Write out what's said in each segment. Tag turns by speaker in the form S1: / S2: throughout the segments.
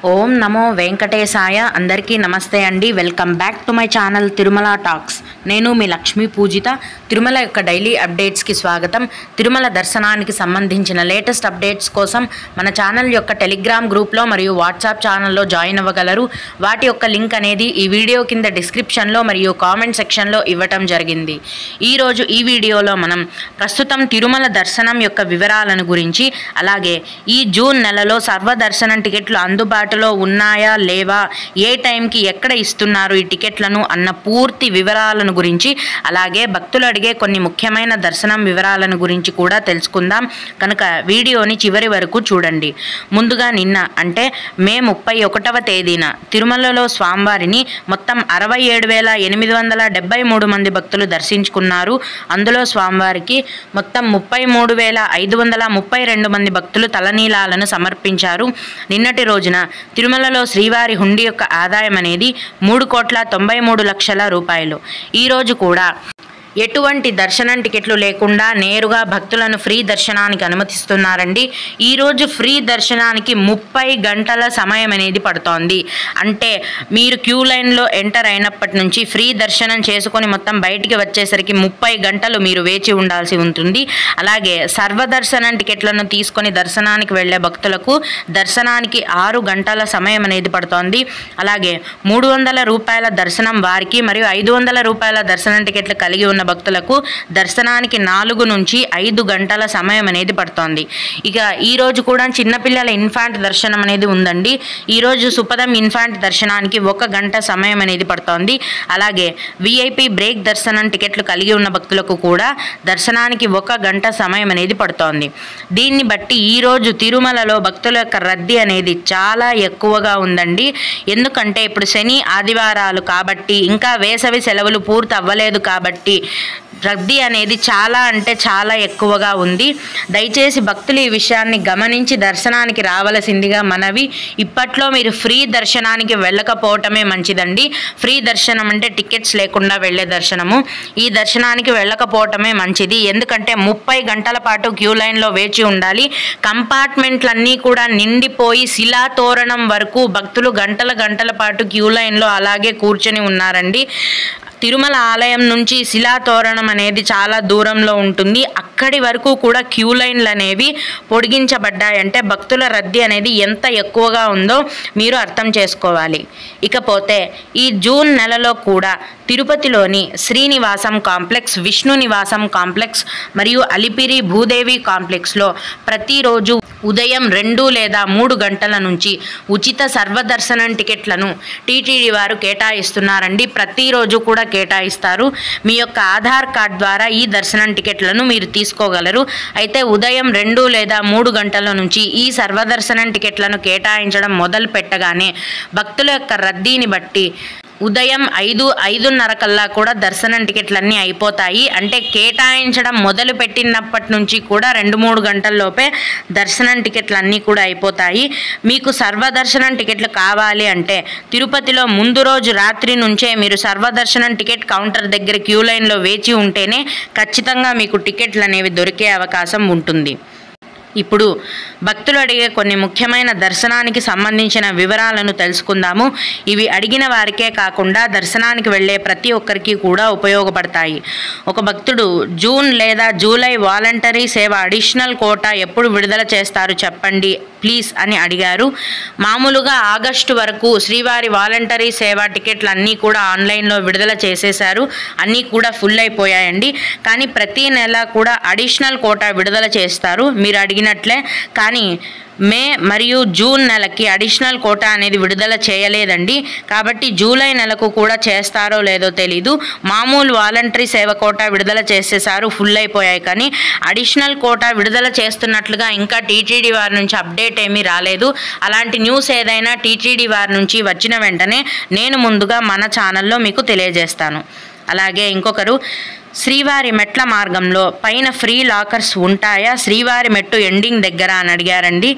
S1: ఓం నమో వెంకటేశాయ. అందరికీ నమస్తే అండి. Welcome back to my channel Tirumala talks. నేను మీ లక్ష్మీ పూజిత. తిరుమల యొక్క డైలీ అప్డేట్స్కి స్వాగతం. తిరుమల దర్శనానికి సంబంధించిన లేటెస్ట్ అప్డేట్స్ కోసం మన ఛానల్ యొక్క టెలిగ్రామ్ గ్రూప్లో మరియు వాట్సాప్ ఛానల్లో జాయిన్ అవ్వగలరు. వాటి యొక్క లింక్ అనేది ఈ వీడియో కింద డిస్క్రిప్షన్లో మరియు కామెంట్ సెక్షన్లో ఇవ్వటం జరిగింది. ఈరోజు ఈ వీడియోలో మనం ప్రస్తుతం తిరుమల దర్శనం యొక్క వివరాలను గురించి, అలాగే ఈ జూన్ నెలలో సర్వదర్శనం టికెట్లు అందుబాటులో ఉన్నాయా లేవా, ఏ టైంకి ఎక్కడ ఇస్తున్నారు ఈ టికెట్లను అన్న పూర్తి వివరాలను గురించి, అలాగే భక్తులు అడిగే కొన్ని ముఖ్యమైన దర్శనం వివరాలను గురించి కూడా తెలుసుకుందాం. కనుక వీడియోని చివరి వరకు చూడండి. ముందుగా నిన్న అంటే మే 31వ తేదీన తిరుమలలో స్వామివారిని మొత్తం 67,873 మంది భక్తులు దర్శించుకున్నారు. అందులో స్వామివారికి మొత్తం 33,532 మంది భక్తులు తలనీలాలను సమర్పించారు. నిన్నటి రోజున తిరుమలలో శ్రీవారి హుండీ యొక్క ఆదాయం అనేది 3,93,00,000 రూపాయలు. ఈరోజు కూడా ఎటువంటి దర్శనం టికెట్లు లేకుండా నేరుగా భక్తులను ఫ్రీ దర్శనానికి అనుమతిస్తున్నారండి. ఈరోజు ఫ్రీ దర్శనానికి 30 గంటల సమయం అనేది పడుతోంది. అంటే మీరు క్యూ లైన్లో ఎంటర్ అయినప్పటి నుంచి ఫ్రీ దర్శనం చేసుకొని మొత్తం బయటికి వచ్చేసరికి 30 గంటలు మీరు వేచి ఉండాల్సి ఉంటుంది. అలాగే సర్వదర్శనం టికెట్లను తీసుకొని దర్శనానికి వెళ్ళే భక్తులకు దర్శనానికి 6 గంటల సమయం అనేది పడుతోంది. అలాగే 300 రూపాయల దర్శనం వారికి మరియు 500 రూపాయల దర్శనం టికెట్లు కలిగి ఉన్న భక్తులకు దర్శనానికి 4 నుంచి 5 గంటల సమయం అనేది పడుతోంది. ఇక ఈరోజు కూడా చిన్నపిల్లల ఇన్ఫాంట్ దర్శనం అనేది ఉందండి. ఈరోజు సుపదం ఇన్ఫాంట్ దర్శనానికి 1 గంట సమయం అనేది పడుతోంది. అలాగే విఐపి బ్రేక్ దర్శనం టికెట్లు కలిగి ఉన్న భక్తులకు కూడా దర్శనానికి 1 గంట సమయం అనేది పడుతోంది. దీన్ని బట్టి ఈరోజు తిరుమలలో భక్తుల యొక్క రద్దీ అనేది చాలా ఎక్కువగా ఉందండి. ఎందుకంటే ఇప్పుడు శని ఆదివారాలు కాబట్టి, ఇంకా వేసవి సెలవులు పూర్తి అవ్వలేదు కాబట్టి రద్దీ అనేది చాలా అంటే చాలా ఎక్కువగా ఉంది. దయచేసి భక్తులు ఈ విషయాన్ని గమనించి దర్శనానికి రావలసిందిగా మనవి. ఇప్పట్లో మీరు ఫ్రీ దర్శనానికి వెళ్ళకపోవటమే మంచిదండి. ఫ్రీ దర్శనం అంటే టికెట్స్ లేకుండా వెళ్ళే దర్శనము. ఈ దర్శనానికి వెళ్ళకపోవటమే మంచిది. ఎందుకంటే 30 గంటల పాటు క్యూ లైన్లో వేచి ఉండాలి. కంపార్ట్మెంట్లన్నీ కూడా నిండిపోయి శిలాతోరణం వరకు భక్తులు గంటల పాటు క్యూ లైన్లో అలాగే కూర్చొని ఉన్నారండి. తిరుమల ఆలయం నుంచి శిలాతోరణం అనేది చాలా దూరంలో ఉంటుంది. అక్కడి వరకు కూడా క్యూ లైన్లు అనేవి పొడిగించబడ్డాయంటే భక్తుల రద్దీ అనేది ఎంత ఎక్కువగా ఉందో మీరు అర్థం చేసుకోవాలి. ఇకపోతే ఈ జూన్ నెలలో కూడా తిరుపతిలోని శ్రీనివాసం కాంప్లెక్స్, విష్ణు నివాసం కాంప్లెక్స్ మరియు అలిపిరి భూదేవి కాంప్లెక్స్లో ప్రతిరోజు ఉదయం 2 లేదా 3 గంటల నుంచి ఉచిత సర్వదర్శనం టికెట్లను టీటీడీ వారు కేటాయిస్తున్నారండి. ప్రతిరోజు కూడా కేటాయిస్తారు. మీ యొక్క ఆధార్ కార్డ్ ద్వారా ఈ దర్శనం టికెట్లను మీరు తీసుకోగలరు. అయితే ఉదయం 2 లేదా 3 గంటల నుంచి ఈ సర్వదర్శనం టికెట్లను కేటాయించడం మొదలు పెట్టగానే భక్తుల యొక్క రద్దీని బట్టి ఉదయం 5:30 కల్లా కూడా దర్శనం టికెట్లన్నీ అయిపోతాయి. అంటే కేటాయించడం మొదలు పెట్టినప్పటి నుంచి కూడా 2-3 గంటల్లోపే దర్శనం టికెట్లన్నీ కూడా అయిపోతాయి. మీకు సర్వదర్శనం టికెట్లు కావాలి అంటే తిరుపతిలో ముందు రోజు రాత్రి నుంచే మీరు సర్వదర్శనం టికెట్ కౌంటర్ దగ్గర క్యూ లైన్లో వేచి ఉంటేనే ఖచ్చితంగా మీకు టికెట్లు అనేవి దొరికే అవకాశం ఉంటుంది. ఇప్పుడు భక్తులు అడిగే కొన్ని ముఖ్యమైన దర్శనానికి సంబంధించిన వివరాలను తెలుసుకుందాము. ఇవి అడిగిన వారికే కాకుండా దర్శనానికి వెళ్ళే ప్రతి ఒక్కరికి కూడా ఉపయోగపడతాయి. ఒక భక్తుడు జూన్ లేదా జూలై వాలంటరీ సేవ అడిషనల్ కోటా ఎప్పుడు విడుదల చేస్తారు చెప్పండి ప్లీజ్ అని అడిగారు. మామూలుగా ఆగస్టు వరకు శ్రీవారి వాలంటరీ సేవ టికెట్లు అన్నీ కూడా ఆన్లైన్లో విడుదల చేసేశారు. అన్నీ కూడా ఫుల్ అయిపోయాయండి. కానీ ప్రతి నెల కూడా అడిషనల్ కోటా విడుదల చేస్తారు మీరు అడిగినట్లే. కానీ మే మరియు జూన్ నెలకి అడిషనల్ కోటా అనేది విడుదల చేయలేదండి. కాబట్టి జూలై నెలకు కూడా చేస్తారో లేదో తెలీదు. మామూలు వాలంటరీ సేవ కోటా విడుదల చేసేసారు, ఫుల్ అయిపోయాయి. కానీ అడిషనల్ కోటా విడుదల చేస్తున్నట్లుగా ఇంకా టీటీడీ వారి నుంచి అప్డేట్ ఏమీ రాలేదు. అలాంటి న్యూస్ ఏదైనా టీటీడీ వారి నుంచి వచ్చిన వెంటనే నేను ముందుగా మన ఛానల్లో మీకు తెలియజేస్తాను. అలాగే ఇంకొకరు, శ్రీవారి మెట్ల మార్గంలో పైన ఫ్రీ లాకర్స్ ఉంటాయా శ్రీవారి మెట్టు ఎండింగ్ దగ్గర అని అడిగారండి.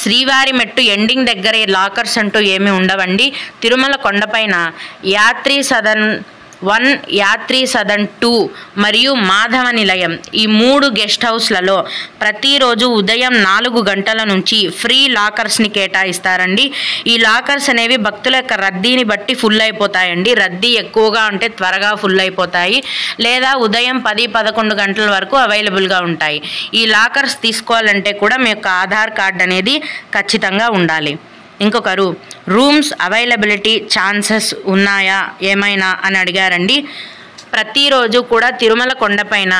S1: శ్రీవారి మెట్టు ఎండింగ్ దగ్గర లాకర్స్ అంటూ ఏమీ ఉండవండి. తిరుమల కొండపైన యాత్రీ సదన్ 1 యాత్రి సదన్ 2 మరియు మాధవ నిలయం ఈ 3 గెస్ట్ హౌస్లలో ప్రతిరోజు ఉదయం 4 గంటల నుంచి ఫ్రీ లాకర్స్ని కేటాయిస్తారండి. ఈ లాకర్స్ అనేవి భక్తుల యొక్క రద్దీని బట్టి ఫుల్ అయిపోతాయండి. రద్దీ ఎక్కువగా ఉంటే త్వరగా ఫుల్ అయిపోతాయి, లేదా ఉదయం 10-11 గంటల వరకు అవైలబుల్గా ఉంటాయి. ఈ లాకర్స్ తీసుకోవాలంటే కూడా మీ యొక్క ఆధార్ కార్డ్ అనేది ఖచ్చితంగా ఉండాలి. ఇంకొకరు రూమ్స్ అవైలబిలిటీ ఛాన్సెస్ ఉన్నాయా ఏమైనా అని అడిగారండి. ప్రతిరోజు కూడా తిరుమల కొండపైన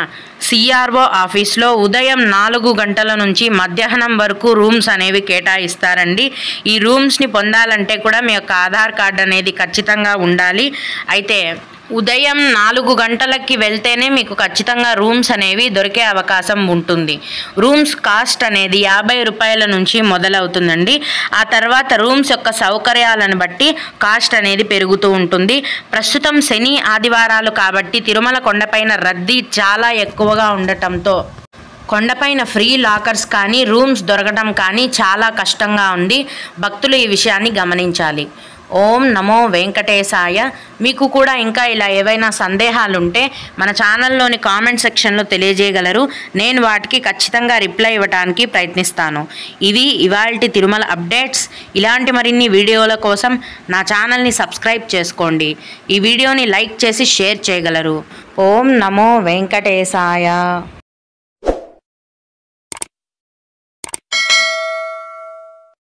S1: సిఆర్ఓ ఆఫీస్లో ఉదయం 4 గంటల నుంచి మధ్యాహ్నం వరకు రూమ్స్ అనేవి కేటాయిస్తారండి. ఈ రూమ్స్ని పొందాలంటే కూడా మీ యొక్క ఆధార్ కార్డ్ అనేది ఖచ్చితంగా ఉండాలి. అయితే ఉదయం 4 గంటలకి వెళ్తేనే మీకు ఖచ్చితంగా రూమ్స్ అనేవి దొరికే అవకాశం ఉంటుంది. రూమ్స్ కాస్ట్ అనేది 50 రూపాయల నుంచి మొదలవుతుందండి. ఆ తర్వాత రూమ్స్ యొక్క సౌకర్యాలను బట్టి కాస్ట్ అనేది పెరుగుతూ ఉంటుంది. ప్రస్తుతం శని ఆదివారాలు కాబట్టి తిరుమల కొండపైన రద్దీ చాలా ఎక్కువగా ఉండటంతో కొండపైన ఫ్రీ లాకర్స్ కానీ రూమ్స్ దొరకడం కానీ చాలా కష్టంగా ఉంది. భక్తులు ఈ విషయాన్ని గమనించాలి. ఓం నమో వెంకటేశాయ. మీకు కూడా ఇంకా ఇలా ఏవైనా సందేహాలుంటే మన ఛానల్లోని కామెంట్ సెక్షన్లో తెలియజేయగలరు. నేను వాటికి ఖచ్చితంగా రిప్లై ఇవ్వడానికి ప్రయత్నిస్తాను. ఇవి ఇవాల్టి తిరుమల అప్డేట్స్. ఇలాంటి మరిన్ని వీడియోల కోసం నా ఛానల్ని సబ్స్క్రైబ్ చేసుకోండి. ఈ వీడియోని లైక్ చేసి షేర్ చేయగలరు. ఓం నమో వెంకటేశాయ.